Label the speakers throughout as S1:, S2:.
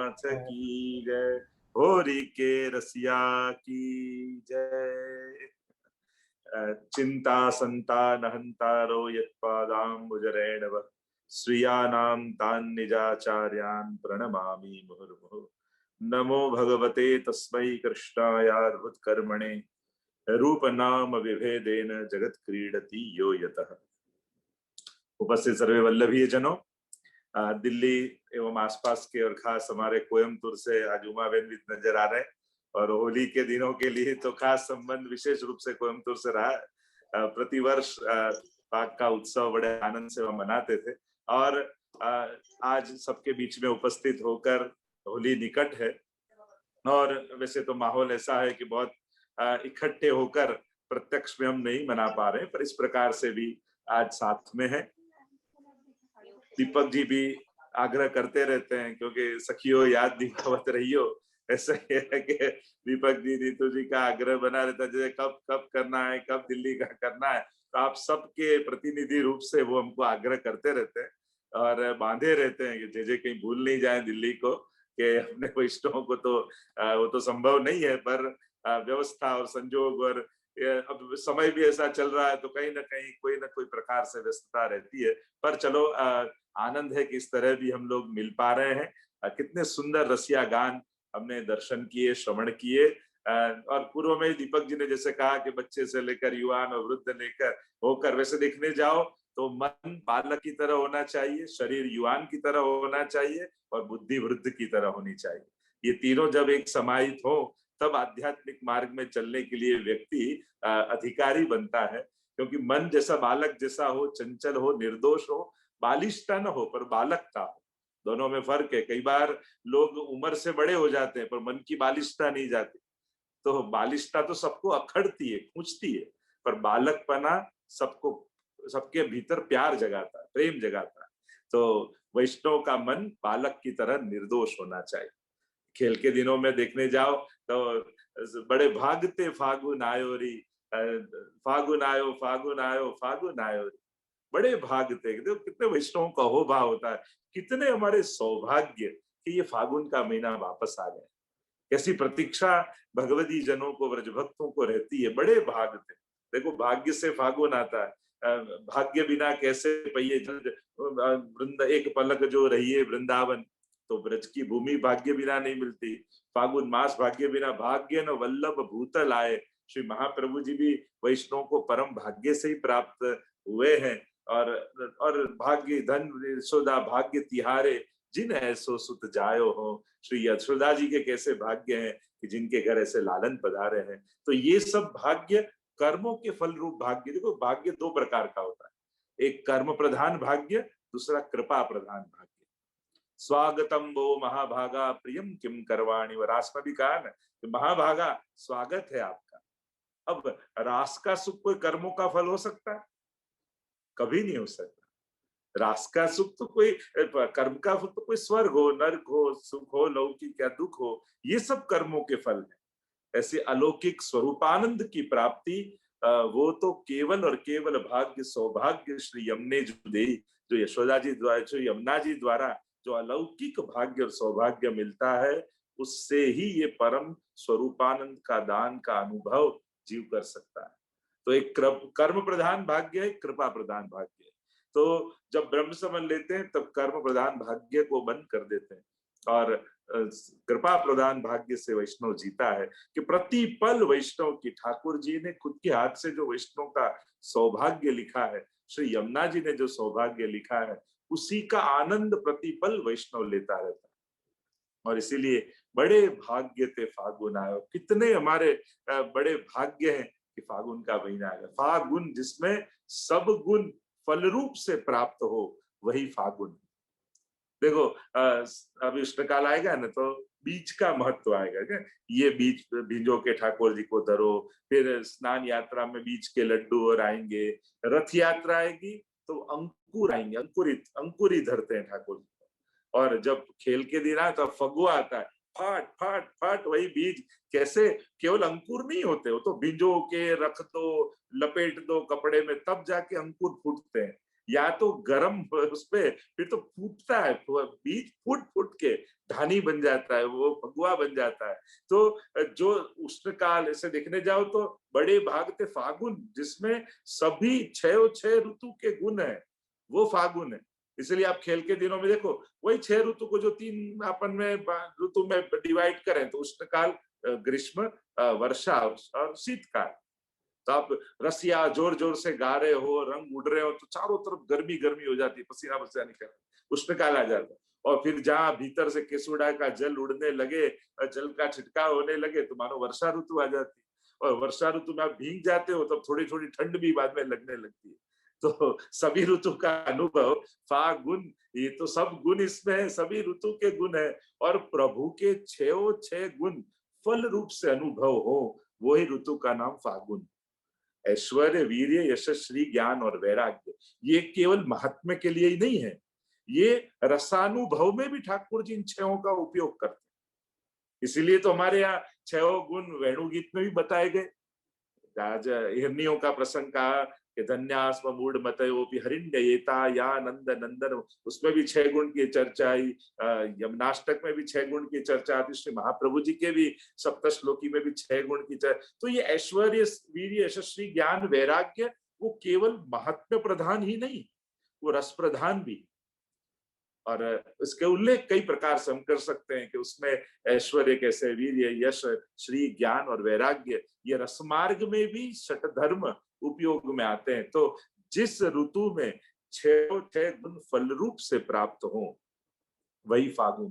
S1: नाथ की जय। होरी के रसिया की जय। चिंता संता नहंतारो यत्पादाम्बुजरेणव श्रियाणां तान् निजाचार्यान् प्रणमामि मुहुर्मुहुः। नमो भगवते तस्मै कृष्णायार्भुतकर्मणे रूप नाम विभेदेन जगत क्रीडति यो यतः। उपस्थित सर्वे वल्लभीय जनों, दिल्ली एवं आसपास के और खास हमारे कोयम्बतूर से आज उमा बहन भी नजर आ रहे हैं और होली के दिनों के लिए तो खास संबंध विशेष रूप से कोयम्बतूर से रहा है। प्रतिवर्ष पाक का उत्सव बड़े आनंद से मनाते थे और आज सबके बीच में उपस्थित होकर होली निकट है और वैसे तो माहौल ऐसा है कि बहुत इकट्ठे होकर प्रत्यक्ष में हम नहीं मना पा रहे हैं, पर इस प्रकार से भी आज साथ में है। दीपक जी भी आग्रह करते रहते हैं क्योंकि सखियो याद दीपावत रहियो, ऐसा ही है कि दीपक जी नीतू जी का आग्रह बना रहता है जैसे कब कब करना है, कब दिल्ली का करना है। तो आप सबके प्रतिनिधि रूप से वो हमको आग्रह करते रहते हैं और बांधे रहते हैं कि जे कहीं भूल नहीं जाए दिल्ली को, कि अपने वैष्णवों को तो वो तो संभव नहीं है, पर व्यवस्था और संजोग और अब समय भी ऐसा चल रहा है तो कहीं ना कहीं कोई ना कोई प्रकार से व्यस्तता रहती है। पर चलो आनंद है कि इस तरह भी हम लोग मिल पा रहे हैं। कितने सुंदर रसिया गान हमने दर्शन किए, श्रवण किए और पूर्व में दीपक जी ने जैसे कहा कि बच्चे से लेकर युवान और वृद्ध लेकर होकर, वैसे देखने जाओ तो मन बालक की तरह होना चाहिए, शरीर युवान की तरह होना चाहिए और बुद्धि वृद्ध की तरह होनी चाहिए। ये तीनों जब एक समाहित हो तब आध्यात्मिक मार्ग में चलने के लिए व्यक्ति अधिकारी बनता है। क्योंकि मन जैसा बालक जैसा हो, चंचल हो, निर्दोष हो, बालिष्ठता न हो पर बालकता हो, दोनों में फर्क है। कई बार लोग उम्र से बड़े हो जाते हैं पर मन की बालिष्ठता नहीं जाती। तो बालिष्ठता तो सबको अखड़ती है, खींचती है, पर बालकपना सबको, सबके भीतर प्यार जगाता है, प्रेम जगाता है। तो वैष्णव का मन बालक की तरह निर्दोष होना चाहिए। खेल के दिनों में देखने जाओ तो बड़े भागते फागुन आयो री, फागुन आयो फागुन आयो फागुन आयो री, बड़े भागते। देखो कितने वैष्णवों का हो भाव होता है, कितने हमारे सौभाग्य कि ये फागुन का महीना वापस आ गया। कैसी प्रतीक्षा भगवती जनों को, व्रज भक्तों को रहती है, बड़े भागते। देखो भाग्य से फागुन आता है, भाग्य बिना कैसे पहिए वृंद एक पलक जो रही है वृंदावन, तो ब्रज की भूमि भाग्य बिना नहीं मिलती। फागुन मास भाग्य बिना, भाग्य न वल्लभ भूतल आए। श्री महाप्रभु जी भी वैष्णव को परम भाग्य से ही प्राप्त हुए हैं। और भाग्य धन यशोदा भाग्य तिहारे, जिन ऐसो सुत जायो हो। श्री यशोदा जी के कैसे भाग्य हैं कि जिनके घर ऐसे लालन पधारे हैं। तो ये सब भाग्य कर्मों के फल रूप भाग्य। देखो भाग्य दो प्रकार का होता है, एक कर्म प्रधान भाग्य, दूसरा कृपा प्रधान भाग्य। स्वागतम वो महाभागा प्रियम किम करवाणी, व रास में भी कहा ना, तो महाभागा स्वागत है आपका। अब रास का सुख कोई कर्मों का फल हो सकता है? कभी नहीं हो सकता। रास का सुख तो कोई कर्म का सुख तो कोई स्वर्ग हो, नर्क हो, सुख हो, लौकिक या दुख हो, ये सब कर्मों के फल है। ऐसे अलौकिक स्वरूपानंद की प्राप्ति वो तो केवल और केवल भाग्य, सौभाग्य श्री यमुने जो दे, जो यशोदा जी द्वारा, जो यमुना जी द्वारा जो अलौकिक भाग्य और सौभाग्य मिलता है, उससे ही ये परम स्वरूपानंद का दान का अनुभव जीव कर सकता है। तो एक कर्म प्रधान भाग्य है, कृपा प्रधान भाग्य है। तो जब ब्रह्म समझ लेते हैं तब कर्म प्रधान भाग्य को बंद कर देते हैं और कृपा प्रधान भाग्य से वैष्णव जीता है। कि प्रति पल वैष्णव की, ठाकुर जी ने खुद के हाथ से जो वैष्णव का सौभाग्य लिखा है, श्री यमुना जी ने जो सौभाग्य लिखा है, उसी का आनंद प्रतिपल वैष्णव लेता रहता है। और इसीलिए बड़े भाग्य थे फागुन आयो। कितने हमारे बड़े भाग्य हैं कि फागुन का महीना आएगा। फागुन जिसमें सब गुण फल रूप से प्राप्त हो, वही फागुन। देखो अभी उष्णकाल आएगा ना तो बीज का महत्व आएगा क्या? ये बीज भिंजो के ठाकुर जी को धरो, फिर स्नान यात्रा में बीज के लड्डू और आएंगे, रथ यात्रा आएगी तो अंकुर आएंगे, अंकुरी धरते हैं ठाकुर जी को। और जब खेल के दिन आए तो फगुआ आता है, फाट फाट फाट वही बीज। कैसे? केवल अंकुर नहीं होते, वो तो भिंजो के रख दो, लपेट दो कपड़े में, तब जाके अंकुर फूटते हैं। या तो गर्म उस पे, फिर तो फूटता है, बीज फूट फूट के धानी बन जाता है, वो भगवा बन जाता है। तो जो उष्ण काल ऐसे देखने जाओ तो बड़े भाग थे फागुन, जिसमें सभी छह ऋतु के गुण है, वो फागुन है। इसलिए आप खेल के दिनों में देखो, वही 6 ऋतु को जो 3 अपन में ऋतु में डिवाइड करें, तो उष्ण काल, ग्रीष्म, वर्षा और शीतकाल। तो आप रसिया जोर जोर से गा रहे हो, रंग उड़ रहे हो, तो चारों तरफ गर्मी गर्मी हो जाती है, पसीना पसीना निकल, उष्णकाल आ जाता है। और फिर जहां भीतर से केसुड़ा का जल उड़ने लगे, जल का छिटकाव होने लगे, तो मानो वर्षा ऋतु आ जाती है। और वर्षा ऋतु में आप भीग जाते हो, तब थोड़ी थोड़ी ठंड भी बाद में लगने लगती है। तो सभी ऋतु का अनुभव फागुन, ये तो सब गुण इसमें है, सभी ऋतु के गुण है। और प्रभु के 6 गुण फल रूप से अनुभव हो, वही ऋतु का नाम फागुन। ऐश्वर्य, वीर्य, यश, श्री, ज्ञान और वैराग्य, ये केवल महात्म्य के लिए ही नहीं है, ये रसानुभव में भी ठाकुर जी इन 6 का उपयोग करते हैं। इसीलिए तो हमारे यहाँ 6 गुण वेणुगीत में भी बताए गए। आज हिरनियों का प्रसंग कहा कि धन्यास्म मूढ़ मतयोपि हरिण्ययेता या नंद नंदन, उसमें भी 6 गुण की चर्चा आई। यमुनाष्टक में भी 6 गुण की चर्चा आती, श्री महाप्रभु जी के भी सप्तश्लोकी में भी 6 गुण की चर्चा। तो ये ऐश्वर्य, वीर्य, यशस्वी, ज्ञान, वैराग्य, वो केवल महात्म्य प्रधान ही नहीं, वो रस प्रधान भी। और इसके उल्लेख कई प्रकार से हम कर सकते हैं कि उसमें ऐश्वर्य कैसे, वीर्य, यश, श्री, ज्ञान और वैराग्य, ये रसमार्ग में भी षट धर्म उपयोग में आते हैं। तो जिस ऋतु में 6 गुण फल रूप से प्राप्त हो, वही फागुन।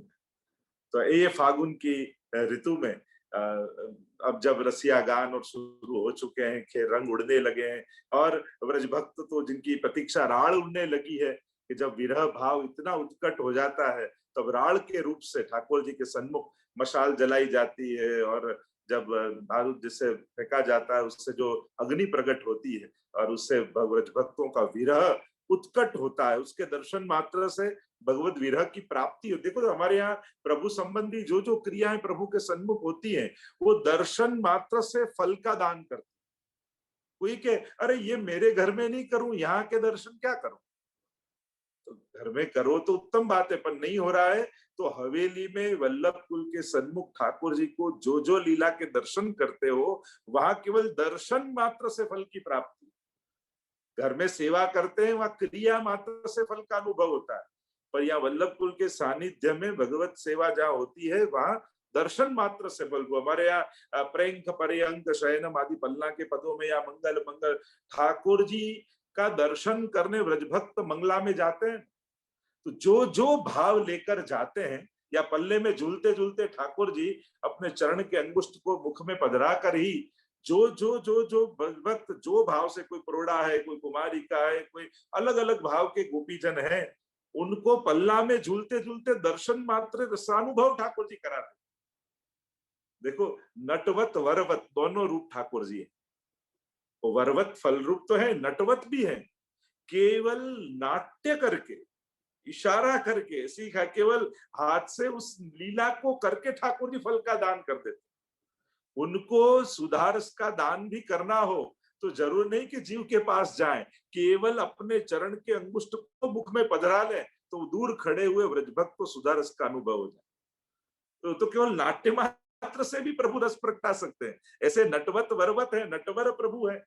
S1: तो ये फागुन की ऋतु में अब जब रसिया गान और शुरू हो चुके हैं, रंग उड़ने लगे हैं, और ब्रज भक्त तो जिनकी प्रतीक्षा राड़ उड़ने लगी है, कि जब विरह भाव इतना उत्कट हो जाता है, तब राड़ के रूप से ठाकुर जी के सन्मुख मशाल जलाई जाती है, और जब बारूद जिससे फेंका जाता है, उससे जो अग्नि प्रकट होती है, और उससे ब्रज भक्तों का विरह उत्कट होता है, उसके दर्शन मात्र से भगवत विरह की प्राप्ति होती है। देखो, हमारे यहाँ प्रभु संबंधी जो जो क्रियाएं प्रभु के सन्मुख होती हैं, वो दर्शन मात्र से फल का दान करती। कोई के अरे ये मेरे घर में नहीं करूं, यहाँ के दर्शन क्या करूं? तो घर में करो तो उत्तम बात है, पर नहीं हो रहा है तो हवेली में वल्लभ कुल के सन्मुख ठाकुर जी को जो जो लीला के दर्शन करते हो, वहां केवल दर्शन मात्र से फल की प्राप्ति। घर में सेवा करते हैं, वहां क्रिया मात्र से फल का अनुभव होता है, पर यहाँ वल्लभ कुल के सानिध्य में भगवत सेवा जहाँ होती है, वहां दर्शन मात्र से फल को। हमारे यहाँ प्रेंख पर्यंक शयनम आदि पल्ला के पदों में, या मंगल मंगल, ठाकुर जी का दर्शन करने व्रजभक्त मंगला में जाते हैं, तो जो जो भाव लेकर जाते हैं, या पल्ले में झूलते झूलते ठाकुर जी अपने चरण के अंगुष्ठ को मुख में पधरा कर ही, जो जो जो जो भक्त जो भाव से, कोई प्रोड़ा है, कोई कुमारी का है, कोई अलग अलग भाव के गोपीजन है, उनको पल्ला में झूलते झूलते दर्शन मात्र रसानुभव ठाकुर जी कराते। देखो, नटवत वरवत दोनों रूप ठाकुर जी है। वरवत फल रूप तो है, नटवत भी है। केवल नाट्य करके, इशारा करके सीखा, केवल हाथ से उस लीला को करके ठाकुर जी फल का दान कर देते। उनको सुधारस का दान भी करना हो तो जरूर नहीं कि जीव के पास जाएं, केवल अपने चरण के अंगुष्ठ को मुख में पधरा लें, तो दूर खड़े हुए व्रजभक्त को सुधारस का अनुभव हो जाए। तो केवल नाट्य मात्र से भी प्रभु रस प्रगटा सकते हैं। ऐसे नटवत वरवत है, नटवर प्रभु है।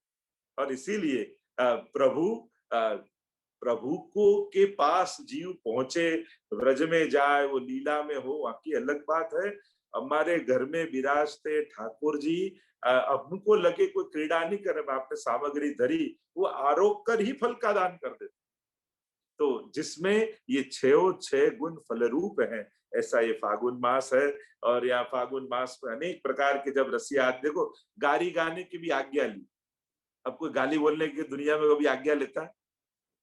S1: और इसीलिए प्रभु को के पास जीव पहुंचे, व्रज में जाए, वो लीला में हो, बाकी अलग बात है। हमारे घर में विराजते ठाकुर जी, अब उनको लगे कोई क्रीड़ा नहीं करे, आपने सामग्री धरी, वो आरोप कर ही फल का दान कर देते। तो जिसमें ये 6 गुण फल रूप हैं, ऐसा ये फागुन मास है। और यहाँ फागुन मास में अनेक प्रकार के, जब रसिया, देखो गाली गाने की भी आज्ञा ली। अब कोई गाली बोलने की दुनिया में कभी आज्ञा लेता है?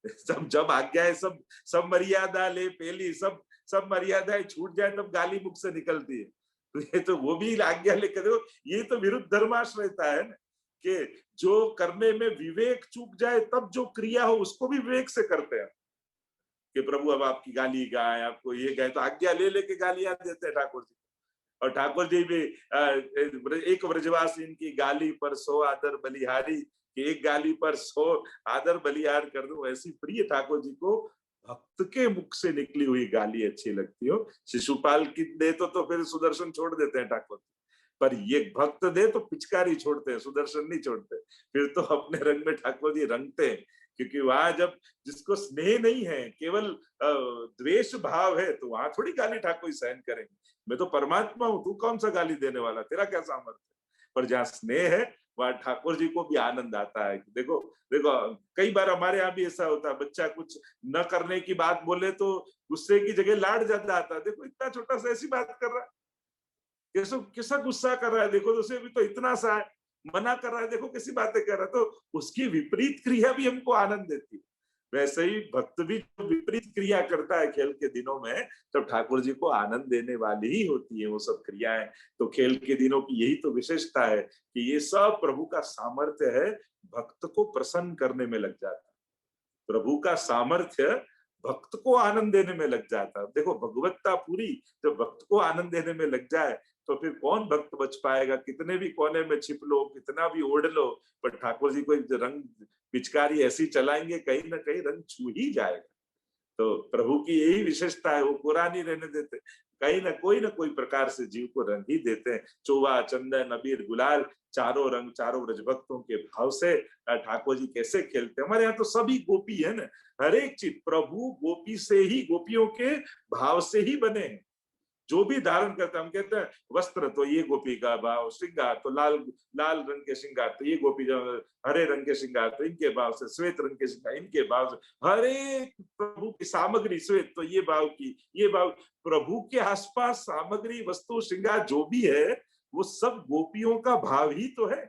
S1: सब जब आज्ञा है, सब सब मर्यादा ले पहली, सब मर्यादाएं छूट जाए तब गाली मुख से निकलती है। तो ये तो वो भी आज्ञा लेकर, देखो ये तो विरुद्ध धर्माश रहता है ना, कि जो करने में विवेक चूक जाए, तब जो क्रिया हो उसको भी विवेक से करते हैं। कि प्रभु अब आपकी गाली गाए, आपको ये गाए, तो आज्ञा ले लेके गालियां देते हैं ठाकुर जी। और ठाकुर जी भी एक व्रजवासी इनकी गाली पर 100 आदर बलिहारी, कि एक गाली पर 100 आदर बलिहार कर दो। ऐसी प्रिय ठाकुर जी को भक्त के मुख से निकली हुई गाली अच्छी लगती हो। शिशुपाल की दे तो फिर सुदर्शन छोड़ देते हैं ठाकुर, पर ये भक्त दे तो पिचकारी छोड़ते हैं, सुदर्शन नहीं छोड़ते। फिर तो अपने रंग में ठाकुर जी रंगते हैं, क्योंकि वहां जब जिसको स्नेह नहीं है, केवल द्वेष भाव है, तो वहां थोड़ी गाली ठाकुर सहन करेंगे। मैं तो परमात्मा हूं, तू कौन सा गाली देने वाला, तेरा क्या सामर्थ्य। पर जहाँ स्नेह है वहां ठाकुर जी को भी आनंद आता है। देखो देखो, कई बार हमारे यहाँ भी ऐसा होता है, बच्चा कुछ न करने की बात बोले तो गुस्से की जगह लाड ज्यादा आता है। देखो इतना छोटा सा ऐसी बात कर रहा है, कैसा कैसा गुस्सा कर रहा है, देखो तो उसे भी तो इतना सा है, मना कर रहा है, देखो कैसी बातें कर रहा है। तो उसकी विपरीत क्रिया भी हमको आनंद देती है। वैसे ही भक्त भी जो विपरीत क्रिया करता है खेल के दिनों में, तब ठाकुर जी को आनंद देने वाली ही होती है वो सब क्रियाएं। तो खेल के दिनों की यही तो विशेषता है कि ये सब प्रभु का सामर्थ्य है, भक्त को प्रसन्न करने में लग जाता है। प्रभु का सामर्थ्य भक्त को आनंद देने में लग जाता है। देखो भगवत्ता पूरी जब भक्त को आनंद देने में लग जाए, तो फिर कौन भक्त बच पाएगा। कितने भी कोने में छिप लो, कितना भी ओढ़ लो, पर ठाकुर जी को रंग पिचकारी ऐसी चलाएंगे, कहीं ना कहीं रंग छू ही जाएगा। तो प्रभु की यही विशेषता है, वो पूरा नहीं रहने देते, कहीं ना कोई प्रकार से जीव को रंग ही देते हैं। चोवा चंदन अबीर गुलाल, चारों रंग चारों ब्रज भक्तों के भाव से ठाकुर जी कैसे खेलते हैं। हमारे यहाँ तो सभी गोपी है ना, हर एक चीज प्रभु गोपी से ही, गोपियों के भाव से ही बने हैं। जो भी धारण करता है, हम कहते हैं वस्त्र तो ये गोपी का भाव, श्रृंगार तो लाल लाल रंग के श्रृंगार तो ये गोपी, हरे रंग के श्रृंगार तो इनके भाव से, श्वेत रंग के श्रृंगार इनके भाव से, हर एक प्रभु की सामग्री श्वेत तो ये भाव की, ये भाव। प्रभु के आसपास सामग्री वस्तु श्रृंगार जो भी है, वो सब गोपियों का भाव ही तो है।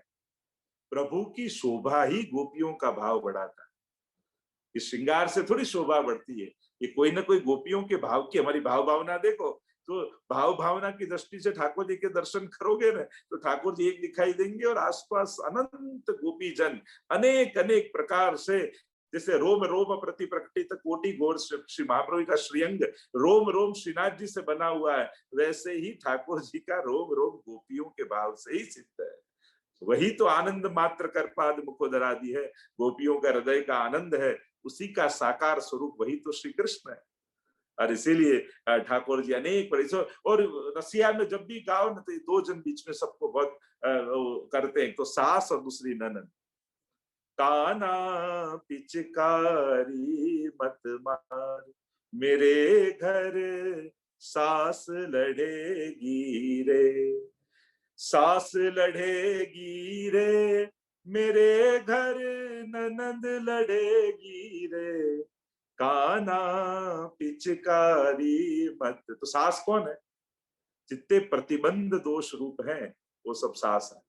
S1: प्रभु की शोभा ही गोपियों का भाव बढ़ाता है। इस श्रृंगार से थोड़ी शोभा बढ़ती है, ये कोई ना कोई गोपियों के भाव की, हमारी भाव भावना देखो, तो भाव भावना की दृष्टि से ठाकुर जी के दर्शन करोगे ना, तो ठाकुर जी एक दिखाई देंगे और आसपास अनंत गोपी जन अनेक अनेक प्रकार से, जैसे रोम रोम प्रति प्रकटित कोटि गौर, श्री महाप्रभु का श्रीअंग रोम रोम श्रीनाथ जी से बना हुआ है, वैसे ही ठाकुर जी का रोम रोम गोपियों के भाव से ही सिद्ध है। वही तो आनंद मात्र कर पाद मुखोदरा दी है, गोपियों का हृदय का आनंद है, उसी का साकार स्वरूप वही तो श्री कृष्ण है। और इसीलिए ठाकुर जी अनेक परिचय, और रसिया में जब भी गाओ ना, तो दो जन बीच में सबको बहुत करते हैं, तो सास और दूसरी ननद। काना पिचकारी मत मार, मेरे घर सास लड़ेगी रे, सास लड़ेगी रे, मेरे घर ननद लड़ेगी रे, काना पिचकारी मत। तो सास कौन है, जितने प्रतिबंध दोष रूप हैं वो सब सास है,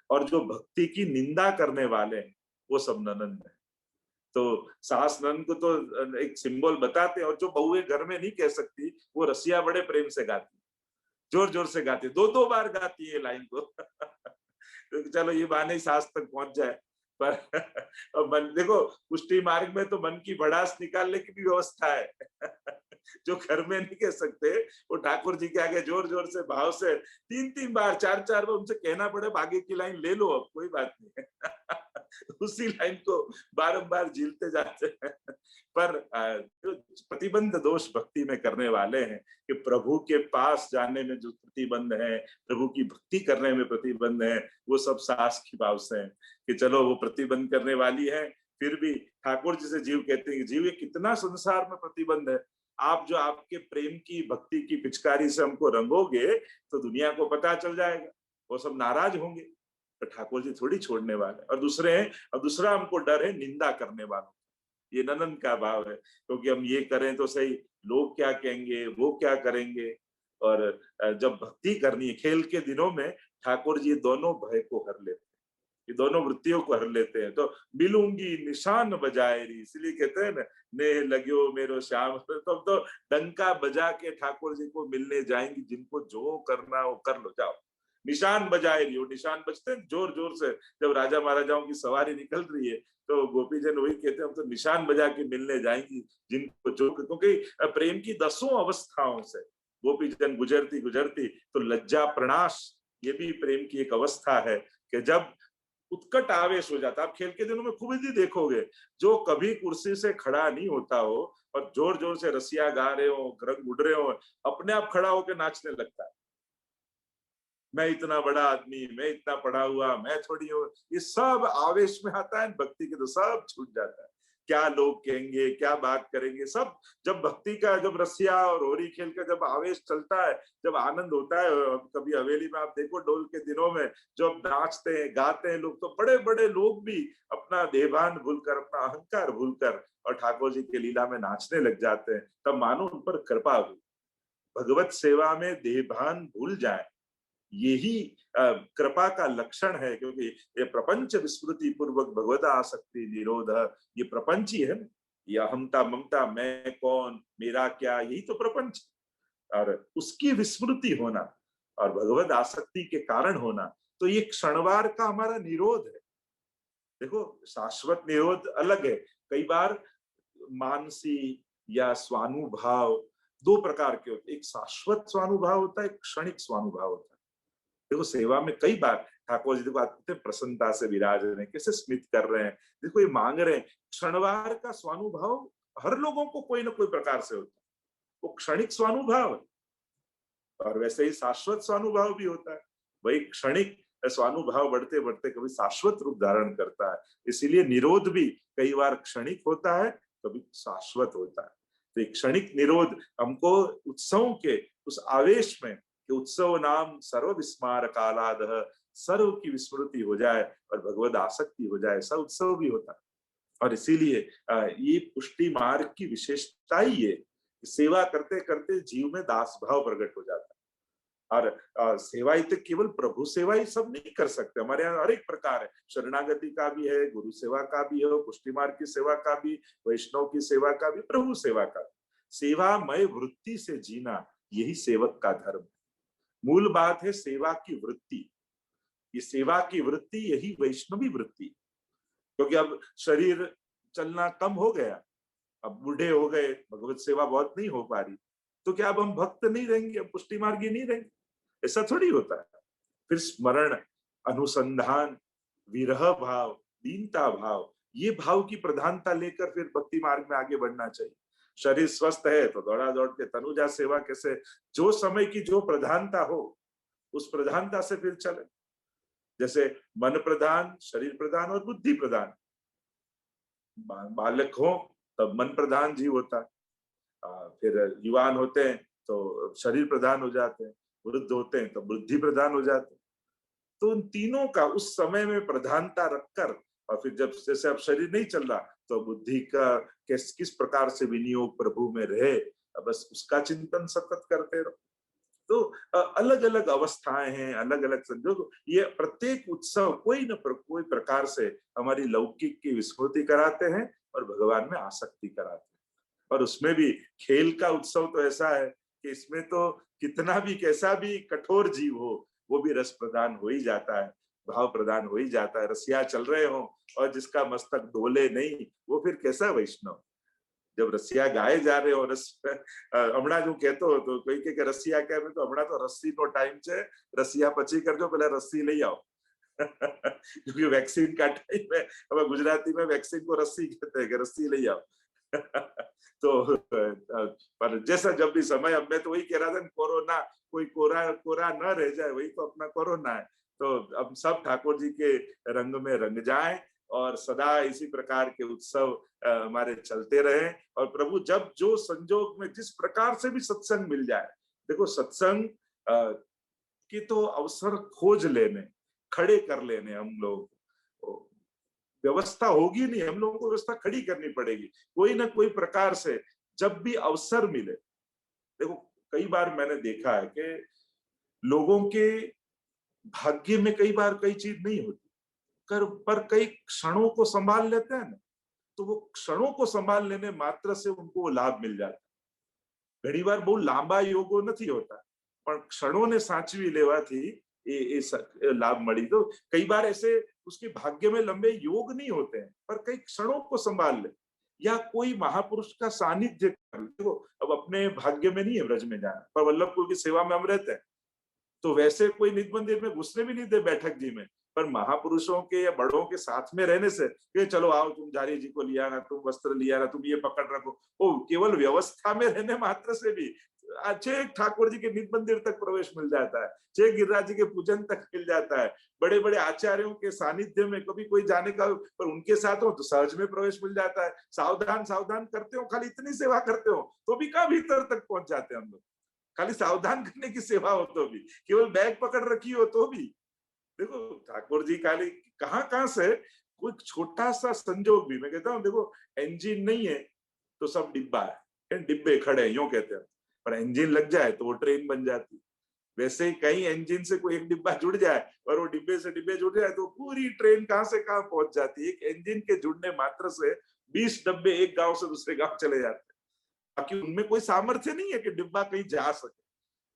S1: और जो भक्ति की निंदा करने वाले हैं वो सब ननंद है। तो सास ननंद को तो एक सिंबल बताते हैं, और जो बहुएं घर में नहीं कह सकती, वो रसिया बड़े प्रेम से गाती, जोर जोर से गाती, दो दो बार गाती है लाइन को। तो चलो ये बहाने सास तक पहुंच जाए। पर मन देखो, पुष्टि मार्ग में तो मन की भड़ास निकालने की भी व्यवस्था है। जो घर में नहीं कह सकते, वो ठाकुर जी के आगे जोर जोर से भाव से 3-3 बार 4-4 बार उनसे कहना पड़े, आगे की लाइन ले लो, अब कोई बात नहीं है। उसी लाइन को बारंबार झीलते जाते हैं। पर जो प्रतिबंध दोष भक्ति में करने वाले हैं, कि प्रभु के पास जाने में जो प्रतिबंध है, प्रभु की भक्ति करने में प्रतिबंध है, वो सब सास की भाव से है। कि चलो वो प्रतिबंध करने वाली है, फिर भी ठाकुर जी से जीव कहते हैं कि जीव ये कितना संसार में प्रतिबंध है, आप जो आपके प्रेम की भक्ति की पिचकारी से हमको रंगोगे, तो दुनिया को पता चल जाएगा, वो सब नाराज होंगे। तो ठाकुर जी थोड़ी छोड़ने वाले। और दूसरे हैं, और दूसरा हमको डर है निंदा करने वालों, ये ननन का भाव है, क्योंकि हम ये करें तो सही, लोग क्या कहेंगे, वो क्या करेंगे। और जब भक्ति करनी है खेल के दिनों में, ठाकुर जी दोनों भय को हर लेते हैं, ये दोनों वृत्तियों को हर लेते हैं। तो मिलूंगी निशान बजाएरी, इसलिए कहते हैं ना, नेह लग्यो मेरो श्याम, तो डंका बजा के ठाकुर जी को मिलने जाएंगी, जिनको जो करना हो कर लो, जाओ। निशान बजाए रही हो, निशान बजते हैं जोर जोर से, जब राजा महाराजाओं की सवारी निकल रही है, तो गोपीजन वही कहते हैं, हम तो निशान बजा के मिलने जाएंगी जिनको जो, क्योंकि प्रेम की 10 अवस्थाओं से, गोपी जन गुजरती गुजरती तो लज्जा प्रणाश, ये भी प्रेम की एक अवस्था है कि जब उत्कट आवेश हो जाता। आप खेल के दिनों में खूब ही देखोगे, जो कभी कुर्सी से खड़ा नहीं होता हो और जोर जोर से रसिया गा रहे हो, रंग उड़ रहे हो, अपने आप खड़ा होकर नाचने लगता है। मैं इतना बड़ा आदमी, मैं इतना पढ़ा हुआ, मैं थोड़ी हूँ, ये सब आवेश में आता है। भक्ति के तो सब छूट जाता है। क्या लोग कहेंगे, क्या बात करेंगे, सब जब भक्ति का, जब रसिया और होरी खेल का जब आवेश चलता है, जब आनंद होता है। कभी हवेली में आप देखो डोल के दिनों में जब नाचते हैं गाते हैं लोग, तो बड़े बड़े लोग भी अपना देहभान भूलकर, अपना अहंकार भूलकर और ठाकुर जी के लीला में नाचने लग जाते हैं। तब मानो उन पर कृपा हुई। भगवत सेवा में देहभान भूल जाए, यही कृपा का लक्षण है। क्योंकि ये प्रपंच विस्मृति पूर्वक भगवत आसक्ति निरोध, ये प्रपंच ही है ना। ये अहमता ममता, मैं कौन, मेरा क्या, यही तो प्रपंच। और उसकी विस्मृति होना और भगवत आसक्ति के कारण होना, तो ये क्षणवार का हमारा निरोध है। देखो शाश्वत निरोध अलग है। कई बार मानसी या स्वानुभाव दो प्रकार के होते हैं। एक शाश्वत स्वानुभाव होता है, एक क्षणिक स्वानुभाव होता है। देखो सेवा में कई बार ठाकुर जी देखो आते प्रसन्नता से विराज रहे हैं, कैसे स्मित कर रहे हैं, देखो ये मांग रहे हैं। क्षणवार का स्वानुभाव हर लोगों को कोई ना कोई प्रकार से होता है, वो क्षणिक स्वानुभाव है। और वैसे ही शाश्वत स्वानुभाव भी होता है। वही क्षणिक स्वानुभाव बढ़ते बढ़ते कभी शाश्वत रूप धारण करता है। इसीलिए निरोध भी कई बार क्षणिक होता है, कभी शाश्वत होता है। तो एक क्षणिक निरोध हमको उत्सव के उस आवेश में कि उत्सव नाम सर्व विस्मार कालाद, सर्व की विस्मृति हो जाए और भगवद आसक्ति हो जाए, ऐसा उत्सव भी होता है। और इसीलिए ये पुष्टि मार्ग की विशेषता ही ये, सेवा करते करते जीव में दास भाव प्रकट हो जाता है। और सेवा ही तो केवल प्रभु सेवा ही सब नहीं कर सकते, हमारे यहाँ हर एक प्रकार है। शरणागति का भी है, गुरु सेवा का भी है, पुष्टि मार्ग की सेवा का भी, वैष्णव की सेवा का भी, प्रभु सेवा का भी। सेवामय वृत्ति से जीना, यही सेवक का धर्म। मूल बात है सेवा की वृत्ति। ये सेवा की वृत्ति यही वैष्णवी वृत्ति। क्योंकि अब शरीर चलना कम हो गया, अब बूढ़े हो गए, भगवत सेवा बहुत नहीं हो पा रही, तो क्या अब हम भक्त नहीं रहेंगे, अब पुष्टि मार्गी नहीं रहेंगे? ऐसा थोड़ी होता है। फिर स्मरण, अनुसंधान, विरह भाव, दीनता भाव, ये भाव की प्रधानता लेकर फिर भक्ति मार्ग में आगे बढ़ना चाहिए। शरीर स्वस्थ है तो दौड़ा दौड़ के तनुजा सेवा कैसे, जो समय की जो प्रधानता हो उस प्रधानता से फिर चले। जैसे मन प्रधान, शरीर प्रधान और बुद्धि प्रधान। बालक हो तब मन प्रधान जीव होता है, फिर युवान होते हैं तो शरीर प्रधान हो जाते हैं, वृद्ध होते हैं तो बुद्धि प्रधान हो जाते हैं। तो उन तीनों का उस समय में प्रधानता रखकर, और फिर जब जैसे अब शरीर नहीं चल रहा तो बुद्धि का किस प्रकार से विनियोग प्रभु में रहे, बस उसका चिंतन सतत करते रहो। तो अलग अलग अवस्थाएं हैं, अलग अलग संजोग। ये प्रत्येक उत्सव कोई न कोई प्रकार से हमारी लौकिक की विस्मृति कराते हैं और भगवान में आसक्ति कराते हैं। और उसमें भी खेल का उत्सव तो ऐसा है कि इसमें तो कितना भी कैसा भी कठोर जीव हो, वो भी रस प्रदान हो ही जाता है, भाव प्रदान हो ही जाता है। रसिया चल रहे हो और जिसका मस्तक डोले नहीं, वो फिर कैसा वैष्णव? जब रसिया गाए जा रहे हो, रस हमणा जो कहते हो तो कोई के रसिया कहे तो हमणा तो रस्सी नो टाइम छे, रसिया पची करजो, पहले रस्सी ले आओ। क्योंकि वैक्सीन का टाइम है, अब गुजराती में वैक्सीन को रस्सी कहते हैं कि रस्सी ले आओ। तो पर जैसा जब भी समय, अब मैं तो वही कह रहा था, कोरोना कोई कोरा कोरा न रह जाए, वही तो अपना कोरोना है। तो अब सब ठाकुर जी के रंग में रंग जाए और सदा इसी प्रकार के उत्सव हमारे चलते रहे। और प्रभु जब जो संजोग में जिस प्रकार से भी सत्संग मिल जाए, देखो सत्संग की तो अवसर खोज लेने, खड़े कर लेने हम लोग, व्यवस्था होगी नहीं, हम लोगों को व्यवस्था खड़ी करनी पड़ेगी कोई ना कोई प्रकार से, जब भी अवसर मिले। देखो कई बार मैंने देखा है कि लोगों के भाग्य में कई बार कई चीज नहीं होती, पर कई क्षणों को संभाल लेते हैं ना, तो वो क्षणों को संभाल लेने मात्र से उनको वो लाभ मिल जाता है। घड़ी बार बहुत लांबा योगो नहीं होता, पर क्षणों ने साचवी लेवाथी लाभ मड़ी। तो कई बार ऐसे उसके भाग्य में लंबे योग नहीं होते हैं, पर कई क्षणों को संभाल ले। या कोई महापुरुष का सानिध्य। देखो अब अपने भाग्य में नहीं है ब्रज में जाना, पर वल्लभ कुल की सेवा में हम रहते हैं, तो वैसे कोई निज मंदिर में घुसने भी नहीं दे बैठक जी में, पर महापुरुषों के या बड़ों के साथ में रहने से कि चलो आओ तुम जारी जी को लिया ना, तुम वस्त्र लिया ना, तुम ये पकड़ रखो, वो केवल व्यवस्था में रहने मात्र से भी अच्छे ठाकुर जी के निज मंदिर तक प्रवेश मिल जाता है, छे गिरिराज जी के पूजन तक मिल जाता है, बड़े बड़े आचार्यों के सानिध्य में कभी कोई जाने का, पर उनके साथ हो तो सहज में प्रवेश मिल जाता है। सावधान सावधान करते हो, खाली इतनी सेवा करते हो तो भी कहाँ भीतर तक पहुंच जाते हैं हम लोग। खाली सावधान करने की सेवा हो तो भी, केवल बैग पकड़ रखी हो तो भी। देखो ठाकुर जी खाली कहाँ कहाँ से कोई छोटा सा संजोग भी, मैं कहता हूँ देखो इंजन नहीं है तो सब डिब्बा है, डिब्बे खड़े हैं यूं कहते हैं, पर इंजन लग जाए तो वो ट्रेन बन जाती। वैसे ही कहीं इंजन से कोई एक डिब्बा जुड़ जाए और वो डिब्बे से डिब्बे जुड़ जाए तो पूरी ट्रेन कहाँ से कहाँ पहुंच जाती है। एक इंजन के जुड़ने मात्र से 20 डब्बे एक गांव से दूसरे गांव चले जाते हैं, बाकी उनमें कोई सामर्थ्य नहीं है कि डिब्बा कहीं जा सके,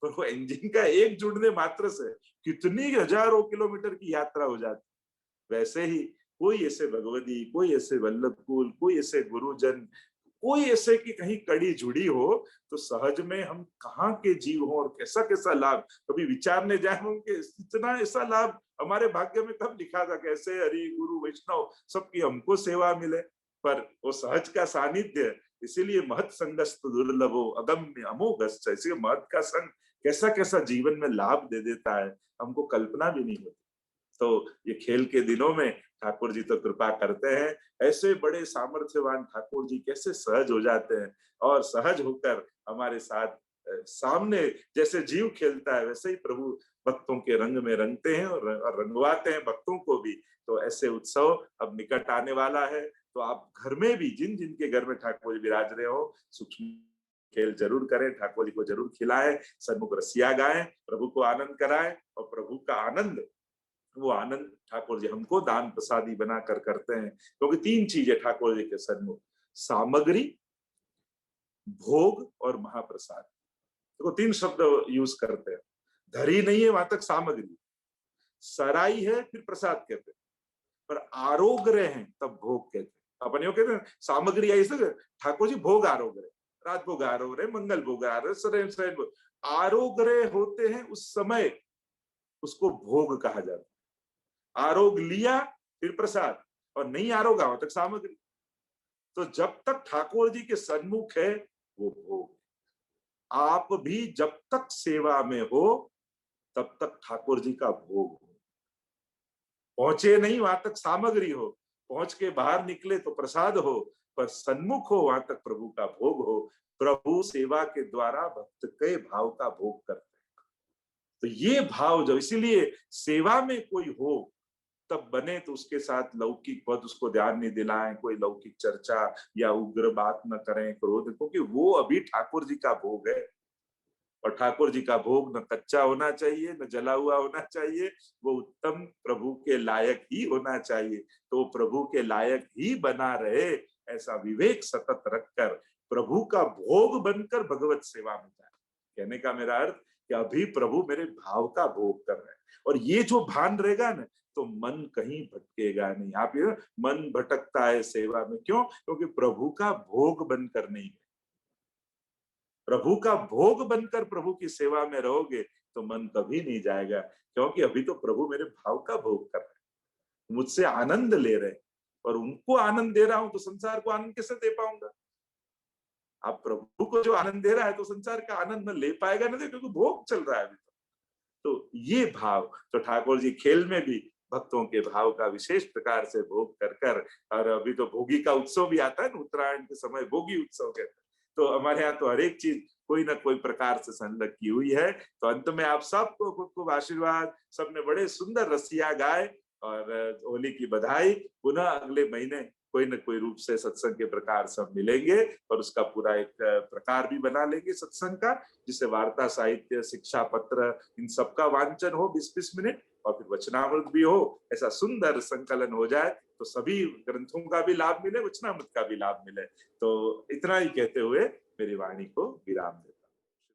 S1: पर वो इंजन का एक जुड़ने मात्र से कितनी हजारों किलोमीटर की यात्रा हो जाती। वैसे ही कोई ऐसे भगवती, कोई ऐसे वल्लभ कुल, कोई ऐसे गुरुजन, कोई ऐसे की कहीं कड़ी जुड़ी हो तो सहज में हम कहाँ के जीव हो और कैसा कैसा लाभ कभी विचारने जाए उनके, इतना ऐसा लाभ हमारे भाग्य में कब लिखा था, कैसे हरि गुरु वैष्णव सबकी हमको सेवा मिले, पर वो सहज का सानिध्य। इसीलिए महत संगस्त दुर्लभो अगम्य अमोघश्च, इसलिए महत का संग कैसा कैसा जीवन में लाभ दे देता है, हमको कल्पना भी नहीं होती। तो ये खेल के दिनों में ठाकुर जी तो कृपा करते हैं, ऐसे बड़े सामर्थ्यवान ठाकुर जी कैसे सहज हो जाते हैं और सहज होकर हमारे साथ सामने जैसे जीव खेलता है वैसे ही प्रभु भक्तों के रंग में रंगते हैं और रंगवाते हैं भक्तों को भी। तो ऐसे उत्सव अब निकट आने वाला है, तो आप घर में भी जिन जिनके घर में ठाकुर जी विराज रहे हो सूक्ष्म खेल जरूर करें, ठाकुर जी को जरूर खिलाएं, सन्मुख रसिया गाएं, प्रभु को आनंद कराएं, और प्रभु का आनंद, वो आनंद ठाकुर जी हमको दान प्रसादी बनाकर करते हैं। क्योंकि तीन चीजें ठाकुर जी के सन्मुख, सामग्री, भोग और महाप्रसाद। देखो तीन शब्द यूज करते हैं, धरी नहीं है वहां तक सामग्री, सराई है फिर प्रसाद कहते हैं, पर आरोग्य हैं तब भोग कहते हैं। अपन यो कहते हैं सामग्री आई से ठाकुर जी भोग आरोग्य, रात भोग आरोग्य, मंगल भोग आरोग्य, आरोग्य होते हैं उस समय, उसको भोग कहा जाता है। आरोग लिया फिर प्रसाद, और नहीं आरोगा हो तक सामग्री। तो जब तक ठाकुर जी के सन्मुख है वो भोग। आप भी जब तक सेवा में हो तब तक ठाकुर जी का भोग हो, पहुंचे नहीं वहां तक सामग्री हो, पहुंच के बाहर निकले तो प्रसाद हो, पर सन्मुख हो वहां तक प्रभु का भोग हो। प्रभु सेवा के द्वारा भक्त के भाव का भोग करते हैं। तो ये भाव जो, इसीलिए सेवा में कोई हो तब बने तो उसके साथ लौकिक पद उसको ध्यान नहीं दिलाएं, कोई लौकिक चर्चा या उग्र बात न करें, क्रोध, क्योंकि वो अभी ठाकुर जी का भोग है। और ठाकुर जी का भोग न कच्चा होना चाहिए न जला हुआ होना चाहिए, वो उत्तम प्रभु के लायक ही होना चाहिए। तो प्रभु के लायक ही बना रहे, ऐसा विवेक सतत रखकर प्रभु का भोग बनकर भगवत सेवा में जाए। कहने का मेरा अर्थ कि अभी प्रभु मेरे भाव का भोग कर रहे हैं, और ये जो भान रहेगा ना तो मन कहीं भटकेगा नहीं। आप ये मन भटकता है सेवा में, क्यों? क्योंकि प्रभु का भोग बनकर नहीं है। प्रभु का भोग बनकर प्रभु की सेवा में रहोगे तो मन कभी नहीं जाएगा, क्योंकि अभी तो प्रभु मेरे भाव का भोग कर रहे हैं, मुझसे आनंद ले रहे हैं, और उनको आनंद दे रहा हूं तो संसार को आनंद कैसे दे पाऊंगा? आप प्रभु को जो आनंद दे रहा है तो संसार का आनंद न ले पाएगा ना, क्योंकि भोग चल रहा है अभी तो ये भाव तो ठाकुर जी खेल में भी भक्तों के भाव का विशेष प्रकार से भोग कर कर, और अभी तो भोगी का उत्सव भी आता है ना, उत्तरायण के समय भोगी उत्सव कहते हैं। तो हमारे यहाँ तो हर एक चीज कोई ना कोई प्रकार से संलग्न की हुई है। तो अंत में आप सबको खूब खूब आशीर्वाद, सबने बड़े सुंदर रसिया गाए, और होली की बधाई। पुनः अगले महीने कोई न कोई रूप से सत्संग के प्रकार सब मिलेंगे, और उसका पूरा एक प्रकार भी बना लेंगे सत्संग का, जिसे वार्ता, साहित्य, शिक्षा पत्र, इन सबका वांचन हो 20-20 मिनट, और फिर वचनामृत भी हो। ऐसा सुंदर संकलन हो जाए तो सभी ग्रंथों का भी लाभ मिले, वचनामृत का भी लाभ मिले। तो इतना ही कहते हुए मेरी वाणी को विराम देता हूं।